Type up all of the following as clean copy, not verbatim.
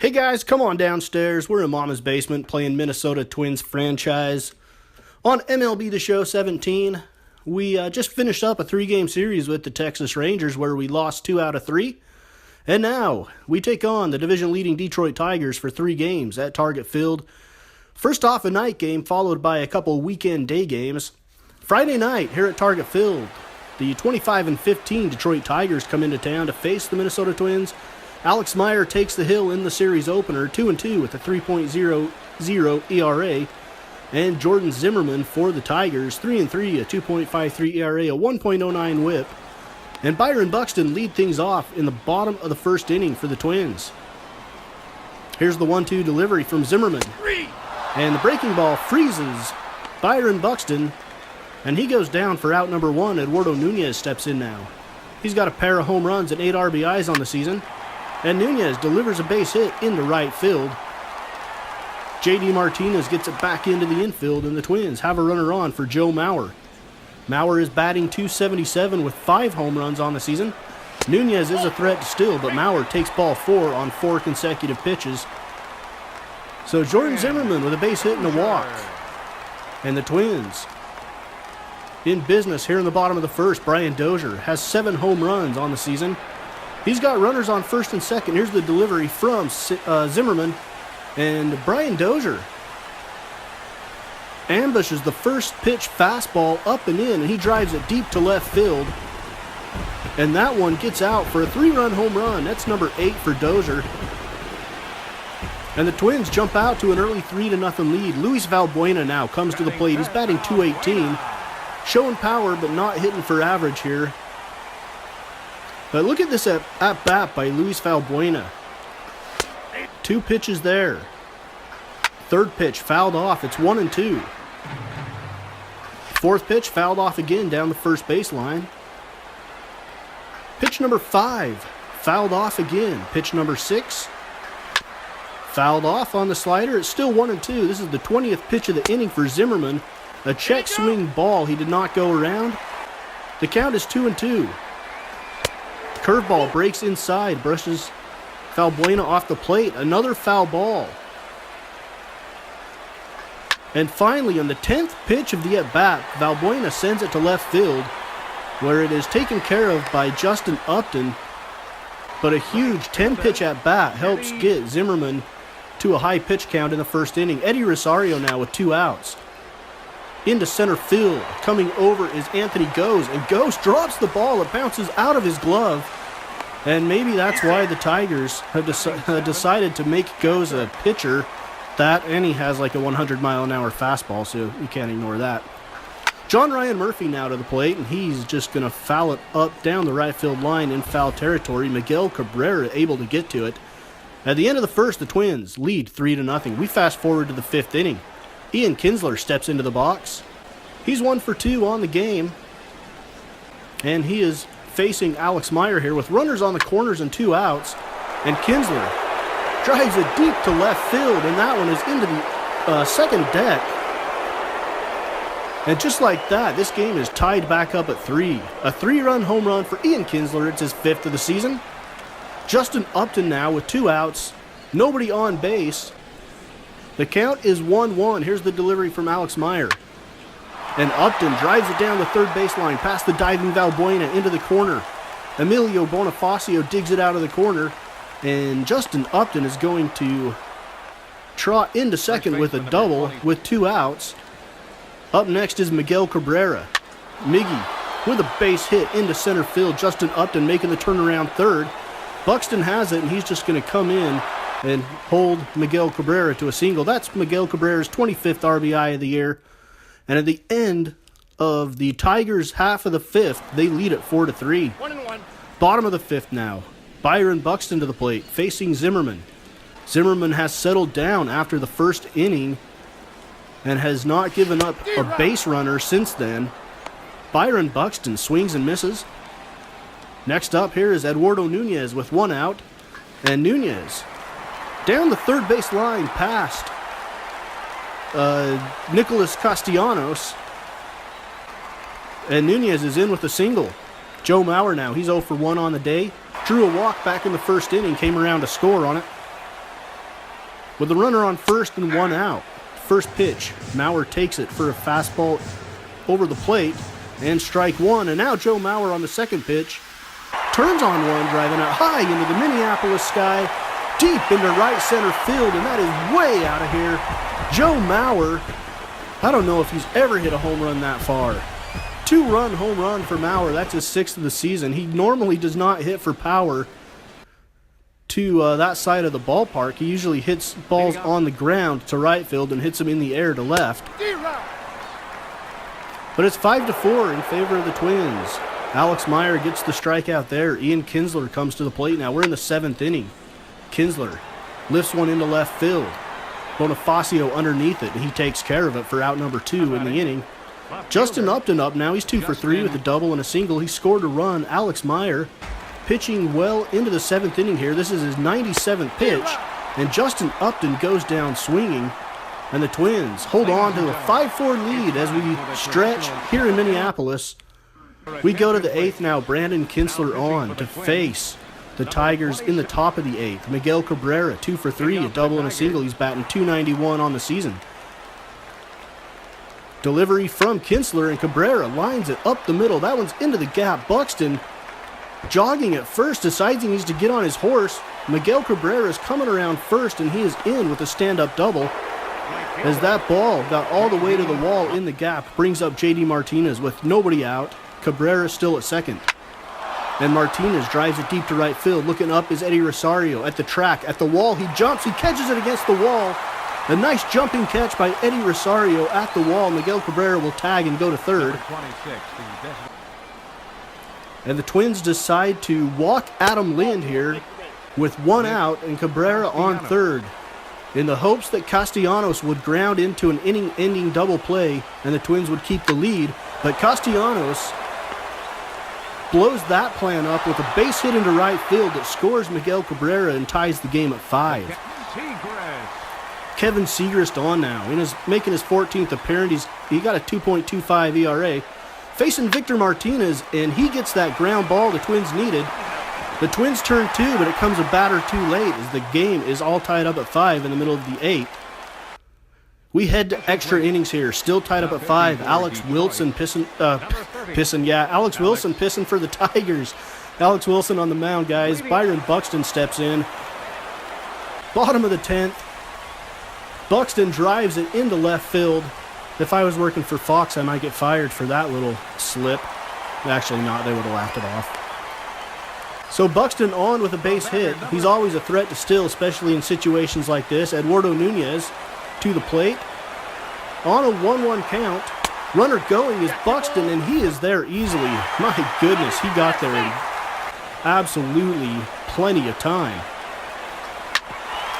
Hey guys, come on downstairs. We're in Mama's basement playing Minnesota Twins franchise. On MLB The Show 17, we just finished up a 3-game series with the Texas Rangers where we lost 2 out of 3. And now we take on the division-leading Detroit Tigers for 3 games at Target Field. First off, a night game followed by a couple weekend day games. Friday night here at Target Field, the 25-15 Detroit Tigers come into town to face the Minnesota Twins. Alex Meyer takes the hill in the series opener, 2-2 with a 3.00 ERA. And Jordan Zimmerman for the Tigers, 3-3, a 2.53 ERA, a 1.09 whip. And Byron Buxton lead things off in the bottom of the first inning for the Twins. Here's the 1-2 delivery from Zimmerman. And the breaking ball freezes Byron Buxton, and he goes down for out number 1. Eduardo Nunez steps in now. He's got a pair of home runs and 8 RBIs on the season. And Nunez delivers a base hit into right field. J.D. Martinez gets it back into the infield, and the Twins have a runner on for Joe Mauer. Mauer is batting .277 with 5 home runs on the season. Nunez is a threat to steal, but Mauer takes ball 4 on 4 consecutive pitches. So Jordan Zimmerman with a base hit and a walk. And the Twins in business here in the bottom of the first. Brian Dozier has 7 home runs on the season. He's got runners on first and second. Here's the delivery from Zimmerman. And Brian Dozier ambushes the first pitch fastball up and in, and he drives it deep to left field. And that one gets out for a 3-run home run. That's number 8 for Dozier. And the Twins jump out to an early 3-0 lead. Luis Valbuena now comes to the plate. He's batting .218. Showing power, but not hitting for average here. But look at this at-bat by Luis Valbuena. 2 pitches there. Third pitch fouled off. It's 1-2. Fourth pitch fouled off again down the first baseline. Pitch number 5 fouled off again. Pitch number 6 fouled off on the slider. It's still 1-2. This is the 20th pitch of the inning for Zimmerman. A check swing ball. He did not go around. The count is 2-2. Curveball breaks inside, brushes Valbuena off the plate. Another foul ball. And finally, on the 10th pitch of the at-bat, Valbuena sends it to left field, where it is taken care of by Justin Upton. But a huge 10-pitch at-bat helps get Zimmerman to a high pitch count in the first inning. Eddie Rosario now with 2 outs. Into center field. Coming over is Anthony Gose, and Gose drops the ball. It bounces out of his glove. And maybe that's why the Tigers have decided to make Gose a pitcher. That, and he has like a 100-mile-an-hour fastball, so you can't ignore that. John Ryan Murphy now to the plate, and he's just going to foul it up down the right field line in foul territory. Miguel Cabrera able to get to it. At the end of the first, the Twins lead 3-0. We fast forward to the 5th inning. Ian Kinsler steps into the box. He's 1 for 2 on the game. And he is facing Alex Meyer here with runners on the corners and 2 outs. And Kinsler drives it deep to left field, and that one is into the second deck. And just like that, this game is tied back up at 3. A 3-run home run for Ian Kinsler. It's his 5th of the season. Justin Upton now with 2 outs. Nobody on base. The count is 1-1. Here's the delivery from Alex Meyer. And Upton drives it down the third baseline past the diving Valbuena into the corner. Emilio Bonifacio digs it out of the corner. And Justin Upton is going to trot into second with a double with 2 outs. Up next is Miguel Cabrera. Miggy with a base hit into center field. Justin Upton making the turnaround third. Buxton has it, and he's just going to come in and hold Miguel Cabrera to a single. That's Miguel Cabrera's 25th RBI of the year. And at the end of the Tigers' half of the 5th, they lead at 4-3. 1-1. Bottom of the 5th now. Byron Buxton to the plate, facing Zimmerman. Zimmerman has settled down after the first inning and has not given up a base runner since then. Byron Buxton swings and misses. Next up here is Eduardo Nunez with 1 out. And Nunez down the third base line past Nicholas Castellanos. And Nunez is in with a single. Joe Mauer now, he's 0 for 1 on the day. Drew a walk back in the first inning, came around to score on it. With a runner on first and one out. First pitch, Mauer takes it for a fastball over the plate, and strike one. And now Joe Mauer on the second pitch turns on one, driving it high into the Minneapolis sky, deep into right center field, and that is way out of here. Joe Mauer, I don't know if he's ever hit a home run that far. 2-run home run for Mauer. That's his 6th of the season. He normally does not hit for power to that side of the ballpark. He usually hits balls on the ground to right field and hits them in the air to left. But it's 5-4 in favor of the Twins. Alex Meyer gets the strikeout there. Ian Kinsler comes to the plate now. We're in the 7th inning. Kinsler lifts one into left field. Bonifacio underneath it, and he takes care of it for out number 2 in the inning. Justin Upton up now. He's 2 for 3 with a double and a single. He scored a run. Alex Meyer pitching well into the 7th inning here. This is his 97th pitch, and Justin Upton goes down swinging, and the Twins hold on to a 5-4 lead as we stretch here in Minneapolis. We go to the 8th now. Brandon Kinsler on to face the Tigers in the top of the 8th. Miguel Cabrera, 2 for 3, a double and a single. He's batting .291 on the season. Delivery from Kinsler, and Cabrera lines it up the middle. That one's into the gap. Buxton jogging at first, decides he needs to get on his horse. Miguel Cabrera is coming around first, and he is in with a stand-up double. As that ball got all the way to the wall in the gap, brings up J.D. Martinez with nobody out. Cabrera still at second. And Martinez drives it deep to right field. Looking up is Eddie Rosario at the track, at the wall. He jumps, he catches it against the wall. A nice jumping catch by Eddie Rosario at the wall. Miguel Cabrera will tag and go to third. And the Twins decide to walk Adam Lind here with one out and Cabrera on third, in the hopes that Castellanos would ground into an inning-ending double play and the Twins would keep the lead. But Castellanos blows that plan up with a base hit into right field that scores Miguel Cabrera and ties the game at 5. Kevin Segrist on now, making his 14th appearance. He got a 2.25 ERA. Facing Victor Martinez, and he gets that ground ball the Twins needed. The Twins turn 2, but it comes a batter too late as the game is all tied up at 5 in the middle of the 8th. We head to extra innings here, still tied up at 5. Alex Wilson pissing for the Tigers. Alex Wilson on the mound, guys. Byron Buxton steps in. Bottom of the 10th. Buxton drives it into left field. If I was working for Fox, I might get fired for that little slip. Actually not, they would have laughed it off. So Buxton on with a base hit. He's always a threat to steal, especially in situations like this. Eduardo Nunez to the plate. On a 1-1 count. Runner going is Buxton, and he is there easily. My goodness, he got there in absolutely plenty of time.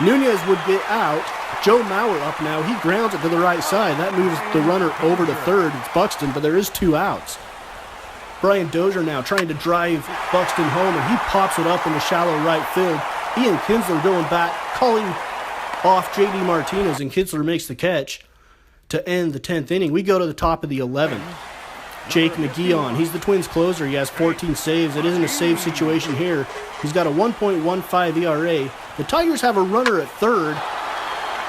Nunez would get out. Joe Mauer up now. He grounds it to the right side. That moves the runner over to third. It's Buxton, but there is 2 outs. Brian Dozier now trying to drive Buxton home, and he pops it up in the shallow right field. Ian Kinsler going back, calling off J.D. Martinez, and Kinsler makes the catch to end the 10th inning. We go to the top of the 11th. Jake McGee on. He's the Twins closer. He has 14 saves. It isn't a save situation here. He's got a 1.15 ERA. The Tigers have a runner at third,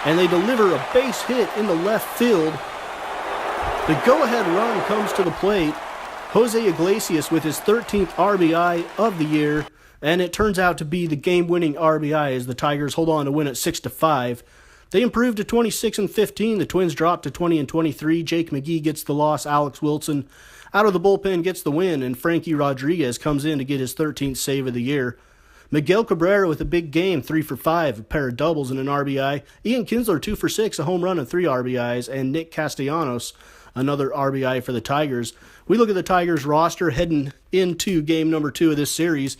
and they deliver a base hit in the left field. The go-ahead run comes to the plate. Jose Iglesias with his 13th RBI of the year, and it turns out to be the game-winning RBI as the Tigers hold on to win at 6-5. They improved to 26-15. The Twins dropped to 20-23. Jake McGee gets the loss. Alex Wilson out of the bullpen gets the win, and Frankie Rodriguez comes in to get his 13th save of the year. Miguel Cabrera with a big game, 3 for 5, a pair of doubles and an RBI. Ian Kinsler, 2 for 6, a home run and 3 RBIs. And Nick Castellanos, another RBI for the Tigers. We look at the Tigers roster heading into game number 2 of this series.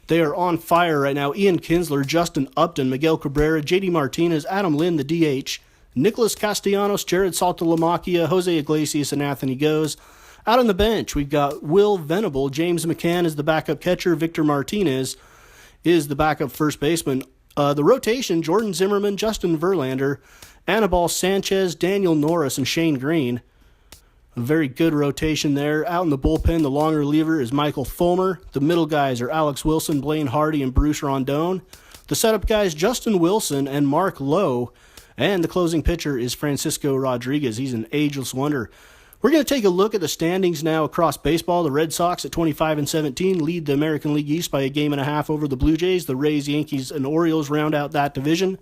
They are on fire right now. Ian Kinsler, Justin Upton, Miguel Cabrera, J.D. Martinez, Adam Lind, the DH, Nicholas Castellanos, Jared Saltalamacchia, Jose Iglesias, and Anthony Goes. Out on the bench, we've got Will Venable, James McCann is the backup catcher, Victor Martinez is the backup first baseman. The rotation, Jordan Zimmerman, Justin Verlander, Anibal Sanchez, Daniel Norris, and Shane Green. A very good rotation there. Out in the bullpen, the long reliever is Michael Fulmer. The middle guys are Alex Wilson, Blaine Hardy, and Bruce Rondon. The setup guys, Justin Wilson and Mark Lowe. And the closing pitcher is Francisco Rodriguez. He's an ageless wonder. We're going to take a look at the standings now across baseball. The Red Sox at 25-17 lead the American League East by a game and a half over the Blue Jays. The Rays, Yankees, and Orioles round out that division.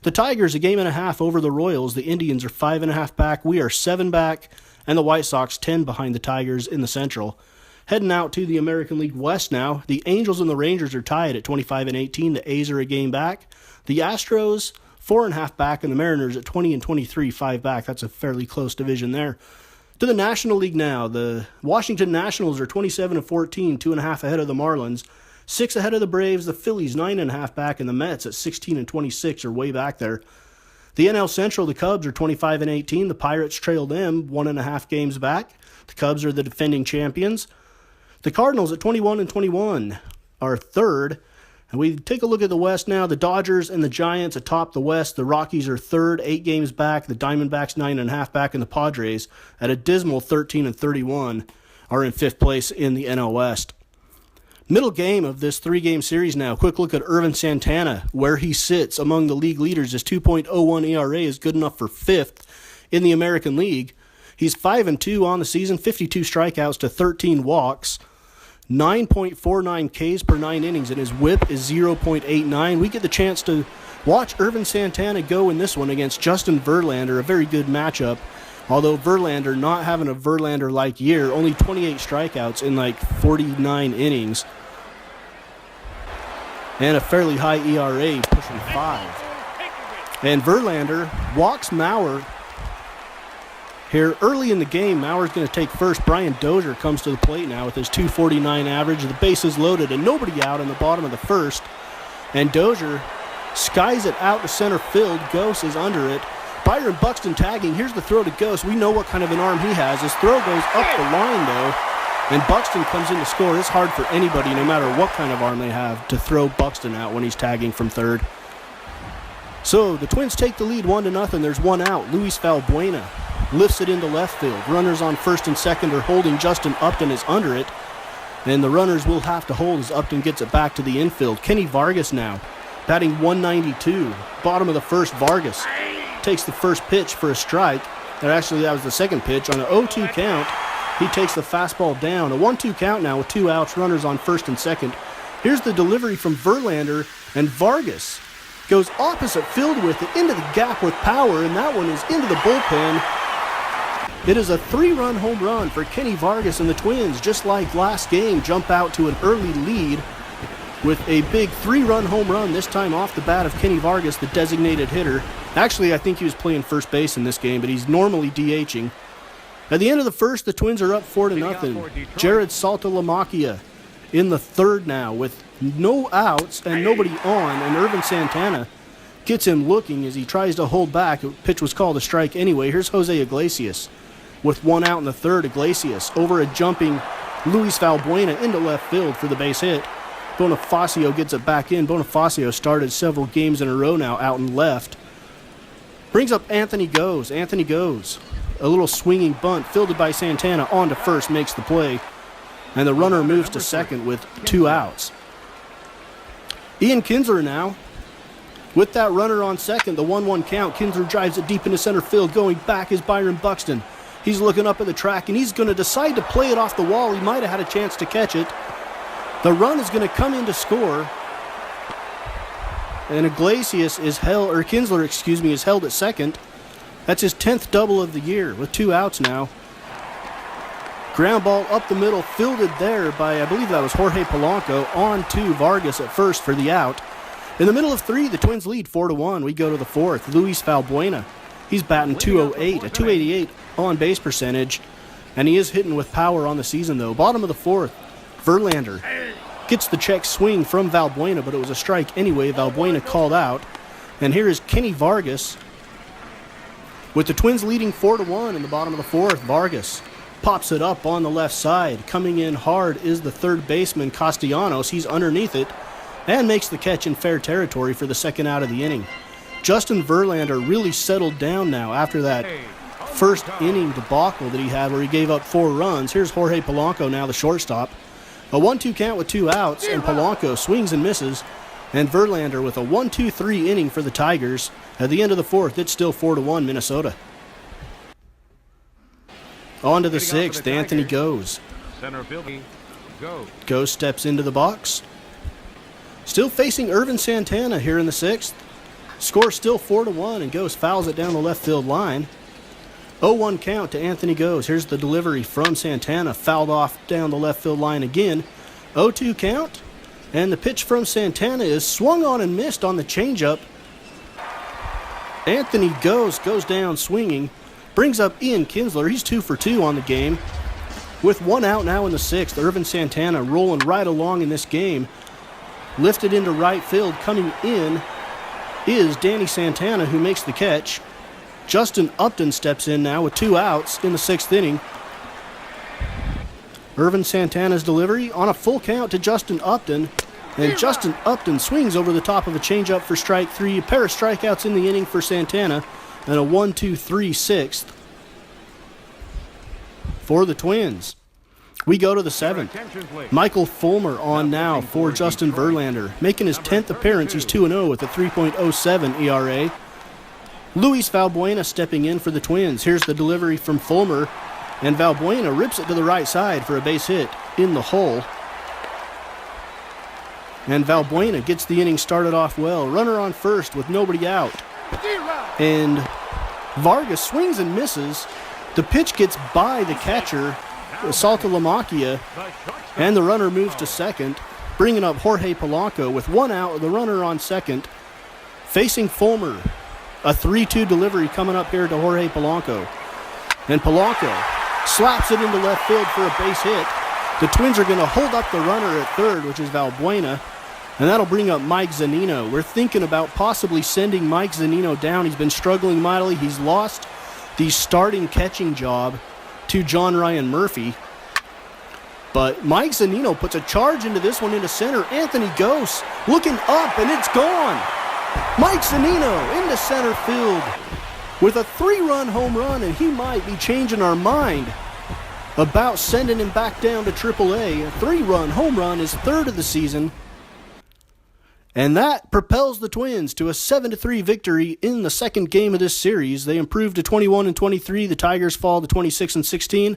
The Tigers a game and a half over the Royals. The Indians are 5.5 back. We are 7 back. And the White Sox 10 behind the Tigers in the Central. Heading out to the American League West now. The Angels and the Rangers are tied at 25-18. The A's are a game back. The Astros 4.5 back, and the Mariners at 20-23, 5 back. That's a fairly close division there. To the National League now, the Washington Nationals are 27-14, 2.5 ahead of the Marlins, 6 ahead of the Braves, the Phillies 9.5 back, and the Mets at 16-26 are way back there. The NL Central, the Cubs are 25-18, the Pirates trail them 1.5 games back. The Cubs are the defending champions. The Cardinals at 21-21 are third. And we take a look at the West now. The Dodgers and the Giants atop the West. The Rockies are third, 8 games back. The Diamondbacks 9.5 back, and the Padres at a dismal 13-31 are in 5th place in the NL West. Middle game of this 3-game series now. Quick look at Ervin Santana, where he sits among the league leaders. His 2.01 ERA is good enough for 5th in the American League. He's 5-2 on the season, 52 strikeouts to 13 walks. 9.49 Ks per 9 innings, and his whip is 0.89. We get the chance to watch Ervin Santana go in this one against Justin Verlander, a very good matchup. Although Verlander not having a Verlander-like year, only 28 strikeouts in like 49 innings. And a fairly high ERA, pushing 5. And Verlander walks Mauer. Here early in the game, Mauer's going to take first. Brian Dozier comes to the plate now with his .249 average. The bases loaded and nobody out in the bottom of the first. And Dozier skies it out to center field. Gose is under it. Byron Buxton tagging. Here's the throw to Gose. We know what kind of an arm he has. His throw goes up the line, though. And Buxton comes in to score. It's hard for anybody, no matter what kind of arm they have, to throw Buxton out when he's tagging from third. So the Twins take the lead 1-0. There's one out. Luis Valbuena lifts it into left field. Runners on first and second are holding. Justin Upton is under it. And the runners will have to hold as Upton gets it back to the infield. Kenny Vargas now batting .192. Bottom of the first, Vargas takes the first pitch for a strike. And actually, that was the second pitch. On an 0-2 count, he takes the fastball down. A 1-2 count now with 2 outs, runners on first and second. Here's the delivery from Verlander, and Vargas goes opposite field with it into the gap with power, and that one is into the bullpen. It is a 3-run home run for Kenny Vargas, and the Twins, just like last game, jump out to an early lead with a big 3-run home run, this time off the bat of Kenny Vargas, the designated hitter. Actually, I think he was playing first base in this game, but he's normally DHing. At the end of the first, the Twins are up 4-0. Jared Saltalamacchia in the third now with no outs and nobody on, and Ervin Santana gets him looking as he tries to hold back. A pitch was called a strike anyway. Here's Jose Iglesias with 1 out in the third. Iglesias over a jumping Luis Valbuena into left field for the base hit. Bonifacio gets it back in. Bonifacio started several games in a row now out and left. Brings up Anthony Gose. Anthony Gose, a little swinging bunt fielded by Santana on to first, makes the play. And the runner moves to second with 2 outs. Ian Kinsler now with that runner on second, the 1-1 count. Kinsler drives it deep into center field. Going back is Byron Buxton. He's looking up at the track, and he's going to decide to play it off the wall. He might have had a chance to catch it. The run is going to come in to score. And Iglesias is held, or Kinsler, is held at second. That's his 10th double of the year with 2 outs now. Ground ball up the middle, fielded there by, I believe that was Jorge Polanco, on to Vargas at first for the out. In the middle of 3, the Twins lead 4-1. We go to the 4th. Luis Valbuena. He's batting .208, a .288 on-base percentage, and he is hitting with power on the season, though. Bottom of the 4th, Verlander gets the check swing from Valbuena, but it was a strike anyway. Valbuena called out. And here is Kenny Vargas with the Twins leading 4-1 in the bottom of the 4th. Vargas pops it up on the left side. Coming in hard is the third baseman, Castellanos. He's underneath it and makes the catch in fair territory for the second out of the inning. Justin Verlander really settled down now after that first inning debacle that he had where he gave up 4 runs. Here's Jorge Polanco now, the shortstop. A 1-2 count with 2 outs, and Polanco swings and misses. And Verlander with a 1-2-3 inning for the Tigers. At the end of the fourth, it's still 4-1 Minnesota. On to the sixth, Anthony Goes. Center field, Goes steps into the box. Still facing Irvin Santana here in the sixth. Score still 4-1, and Goes fouls it down the left field line. 0-1 count to Anthony Goes. Here's the delivery from Santana, fouled off down the left field line again. 0-2 count, and the pitch from Santana is swung on and missed on the changeup. Anthony goes down swinging, brings up Ian Kinsler. He's 2 for 2 on the game. With 1 out now in the sixth, Irvin Santana rolling right along in this game. Lifted into right field, coming in is Danny Santana, who makes the catch. Justin Upton steps in now with 2 outs in the sixth inning. Irvin Santana's delivery on a full count to Justin Upton. And Justin Upton swings over the top of a changeup for strike 3. A pair of strikeouts in the inning for Santana. And a 1-2-3 sixth for the Twins. We go to the seventh. Michael Fulmer on now for Justin Verlander. Making his 10th appearance, he's 2-0 with a 3.07 ERA. Luis Valbuena stepping in for the Twins. Here's the delivery from Fulmer. And Valbuena rips it to the right side for a base hit in the hole. And Valbuena gets the inning started off well. Runner on first with nobody out. And Vargas swings and misses. The pitch gets by the catcher, Saltalamacchia, and the runner moves to second, bringing up Jorge Polanco with 1 out, the runner on second. Facing Fulmer, a 3-2 delivery coming up here to Jorge Polanco. And Polanco slaps it into left field for a base hit. The Twins are going to hold up the runner at third, which is Valbuena, and that'll bring up Mike Zunino. We're thinking about possibly sending Mike Zunino down. He's been struggling mightily. He's lost the starting catching job to John Ryan Murphy. But Mike Zunino puts a charge into this one into center. Anthony Gose looking up, and it's gone. Mike Zunino into center field with a 3-run home run, and he might be changing our mind about sending him back down to AAA. A 3-run home run is 3rd of the season. And that propels the Twins to a 7-3 victory in the second game of this series. They improve to 21-23. The Tigers fall to 26-16.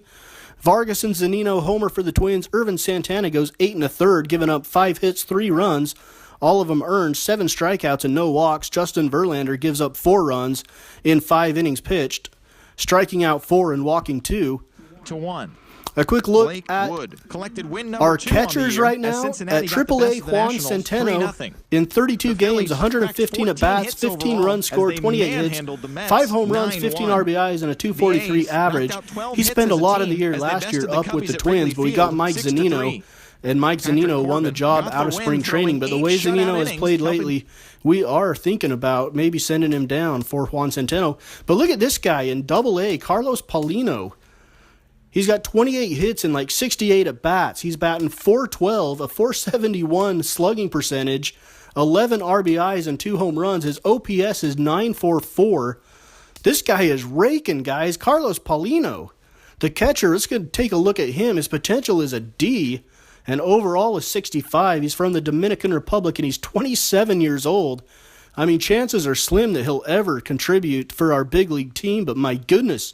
Vargas and Zunino homer for the Twins. Irvin Santana goes 8 1/3, giving up 5 hits, 3 runs. All of them earned, 7 strikeouts and no walks. Justin Verlander gives up 4 runs in 5 innings pitched, striking out 4 and walking 2. 2-1. A quick look Blake at Wood collected win our catchers right now. At AAA, Juan Centeno in 32 games, 115 at-bats, 15 runs scored, 28 hits, 5 home runs, 15 RBIs, and a 243 average. He spent a lot of the year last year up with the Twins, but we got Mike Zunino, and Mike Zunino won the job out of spring training. But the way Zunino has played lately, we are thinking about maybe sending him down for Juan Centeno. But look at this guy in AA, Carlos Paulino. He's got 28 hits and like 68 at-bats. He's batting .412, a .471 slugging percentage, 11 RBIs and 2 home runs. His OPS is .944. This guy is raking, guys. Carlos Paulino, the catcher, let's go take a look at him. His potential is a D, and overall is 65. He's from the Dominican Republic, and he's 27 years old. I mean, chances are slim that he'll ever contribute for our big league team, but my goodness,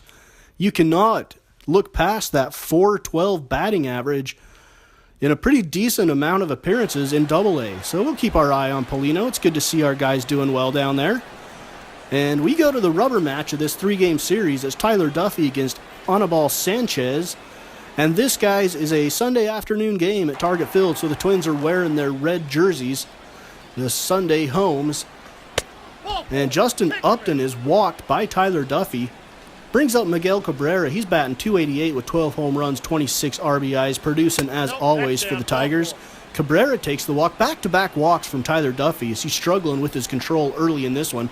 you cannot look past that .412 batting average in a pretty decent amount of appearances in AA. So we'll keep our eye on Paulino. It's good to see our guys doing well down there. And we go to the rubber match of this 3-game series as Tyler Duffy against Anibal Sanchez. And this, guys, is a Sunday afternoon game at Target Field, so the Twins are wearing their red jerseys, the Sunday homes. And Justin Upton is walked by Tyler Duffy. Brings up Miguel Cabrera. He's batting .288 with 12 home runs, 26 RBIs, producing as always for the Tigers. Cabrera takes the walk, back-to-back walks from Tyler Duffy as he's struggling with his control early in this one.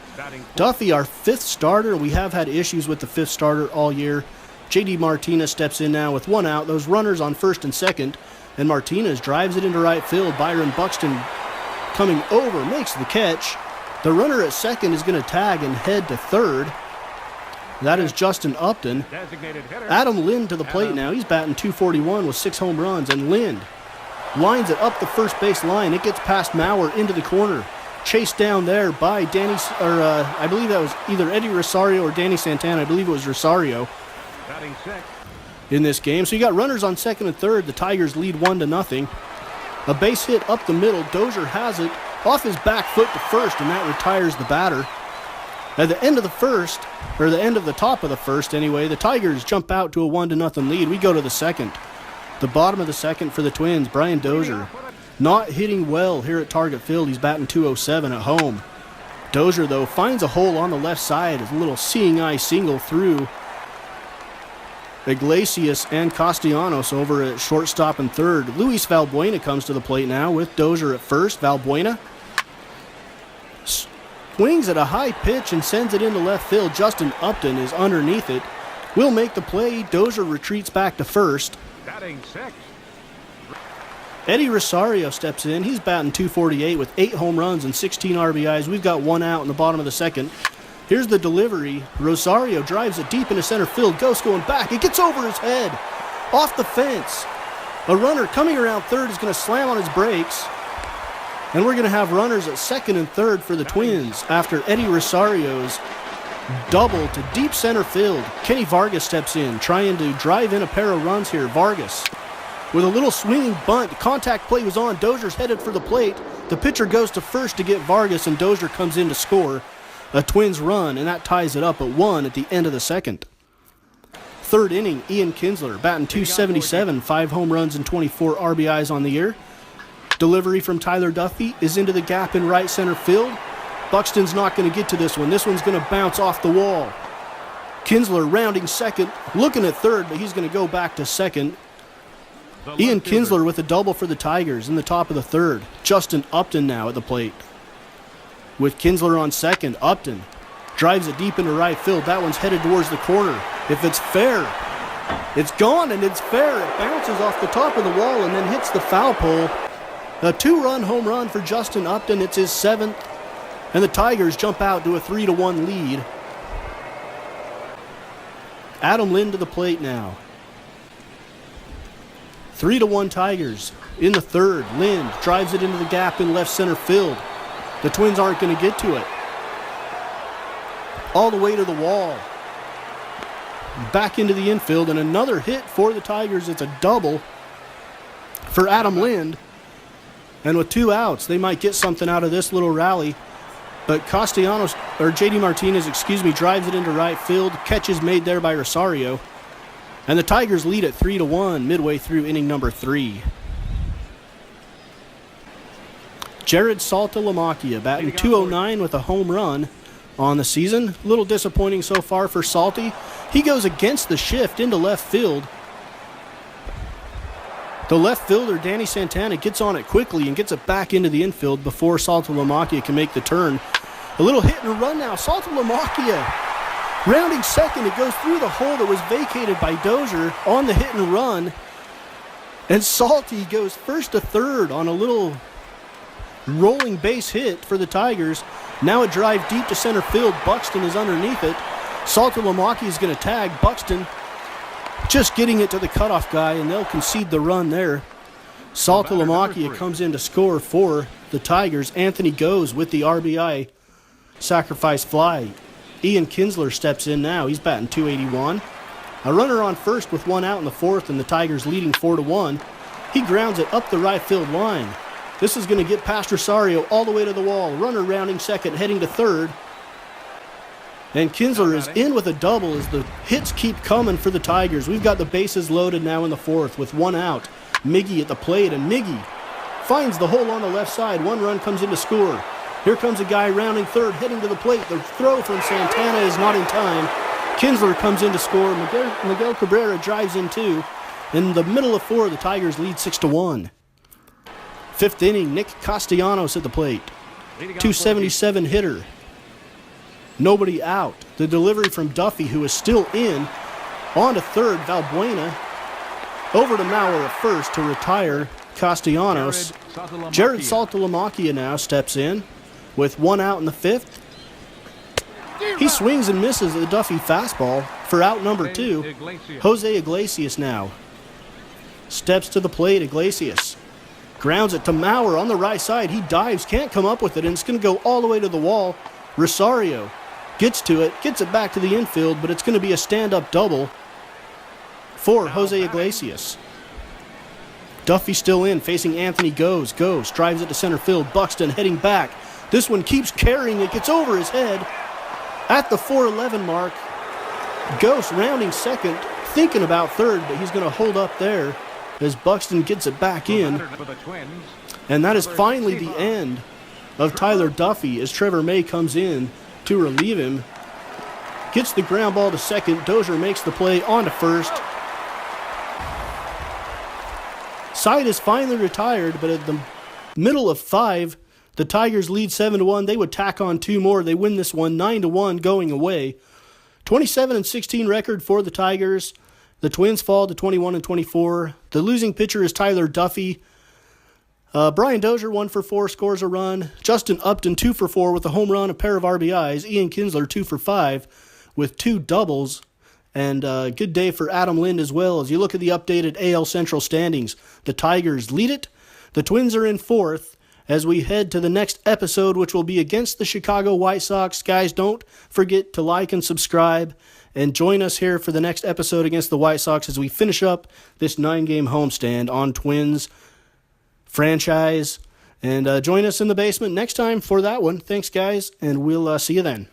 Duffy, our 5th starter. We have had issues with the 5th starter all year. J.D. Martinez steps in now with 1 out. Those runners on first and second. And Martinez drives it into right field. Byron Buxton coming over, makes the catch. The runner at second is going to tag and head to third. That is Justin Upton. Adam Lind to the plate now. He's batting .241 with 6 home runs. And Lind lines it up the first base line. It gets past Mauer into the corner. Chased down there by I believe that was either Eddie Rosario or Danny Santana. I believe it was Rosario in this game. So you got runners on second and third. The Tigers lead 1-0. A base hit up the middle. Dozier has it off his back foot to first, and that retires the batter. At the end of the first, or the end of the top of the first anyway, the Tigers jump out to a 1-0 lead. We go to the second. The bottom of the second for the Twins, Brian Dozier. Not hitting well here at Target Field. He's batting .207 at home. Dozier, though, finds a hole on the left side. A little seeing eye single through Iglesias and Castellanos over at shortstop and third. Luis Valbuena comes to the plate now with Dozier at first. Valbuena swings at a high pitch and sends it into left field. Justin Upton is underneath it. Will make the play. Dozier retreats back to first. Batting six. Eddie Rosario steps in. He's batting .248 with 8 home runs and 16 RBIs. We've got one out in the bottom of the second. Here's the delivery. Rosario drives it deep into center field. Ghost going back. It gets over his head. Off the fence. A runner coming around third is going to slam on his brakes. And we're going to have runners at second and third for the Twins after Eddie Rosario's double to deep center field. Kenny Vargas steps in, trying to drive in a pair of runs here. Vargas with a little swinging bunt. Contact play was on. Dozier's headed for the plate. The pitcher goes to first to get Vargas, and Dozier comes in to score a Twins run, and that ties it up at 1 at the end of the second. Third inning, Ian Kinsler batting .277, 5 home runs and 24 RBIs on the year. Delivery from Tyler Duffy is into the gap in right center field. Buxton's not going to get to this one. This one's going to bounce off the wall. Kinsler rounding second, looking at third, but he's going to go back to second. Ian Kinsler with a double for the Tigers in the top of the third. Justin Upton now at the plate. With Kinsler on second, Upton drives it deep into right field. That one's headed towards the corner. If it's fair, it's gone, and it's fair. It bounces off the top of the wall and then hits the foul pole. A 2-run home run for Justin Upton. It's his 7th, and the Tigers jump out to a 3-1 lead. Adam Lind to the plate now. 3-1 Tigers. In the third, Lind drives it into the gap in left center field. The Twins aren't going to get to it. All the way to the wall. Back into the infield, and another hit for the Tigers. It's a double for Adam Lind. And with 2 outs, they might get something out of this little rally. But Castellanos, or JD Martinez, drives it into right field. Catch is made there by Rosario. And the Tigers lead at 3-1 midway through inning number 3. Jared Saltalamacchia batting .209 with a home run on the season. A little disappointing so far for Salty. He goes against the shift into left field. The left fielder, Danny Santana, gets on it quickly and gets it back into the infield before Saltalamacchia can make the turn. A little hit and run now. Saltalamacchia rounding second. It goes through the hole that was vacated by Dozier on the hit and run. And Salty goes first to third on a little rolling base hit for the Tigers. Now a drive deep to center field. Buxton is underneath it. Saltalamacchia is going to tag. Buxton just getting it to the cutoff guy, and they'll concede the run there. Saltalamacchia comes in to score for the Tigers. Anthony goes with the RBI sacrifice fly. Ian Kinsler steps in now. He's batting .281. A runner on first with 1 out in the fourth, and the Tigers leading 4-1. He grounds it up the right field line. This is going to get past Rosario all the way to the wall. Runner rounding second, heading to third. And Kinsler is in with a double as the hits keep coming for the Tigers. We've got the bases loaded now in the fourth with 1 out. Miggy at the plate, and Miggy finds the hole on the left side. 1 run comes in to score. Here comes a guy rounding third, heading to the plate. The throw from Santana is not in time. Kinsler comes in to score. Miguel Cabrera drives in too. In the middle of 4, the Tigers lead 6-1. 5th inning, Nick Castellanos at the plate. .277 hitter. Nobody out. The delivery from Duffy, who is still in. On to third, Valbuena. Over to Mauer at first to retire Castellanos. Jared Saltalamacchia now steps in with 1 out in the 5th. He swings and misses at the Duffy fastball for out number 2. Jose Iglesias now steps to the plate. Iglesias Grounds it to Maurer on the right side. He dives, can't come up with it, and it's going to go all the way to the wall. Rosario gets to it, gets it back to the infield, but it's going to be a stand-up double for Jose Iglesias. Duffy still in, facing Anthony Goes, drives it to center field. Buxton heading back. This one keeps carrying it, gets over his head at the 4:11 mark. Ghost rounding second, thinking about third, but he's going to hold up there as Buxton gets it back in. And that is finally the end of Tyler Duffy as Trevor May comes in to relieve him. Gets the ground ball to second. Dozier makes the play on to first. Side is finally retired, but at the middle of 5, the Tigers lead 7-1. They would tack on 2 more. They win this one 9-1 going away. 27-16 record for the Tigers. The Twins fall to 21-24. The losing pitcher is Tyler Duffy. Brian Dozier 1 for 4, scores a run. Justin Upton 2 for 4 with a home run, a pair of RBIs. Ian Kinsler 2 for 5 with 2 doubles. And good day for Adam Lind as well. As you look at the updated AL Central standings, the Tigers lead it. The Twins are in 4th as we head to the next episode, which will be against the Chicago White Sox. Guys, don't forget to like and subscribe and join us here for the next episode against the White Sox as we finish up this 9-game homestand on Twins franchise. And join us in the basement next time for that one. Thanks, guys, and we'll see you then.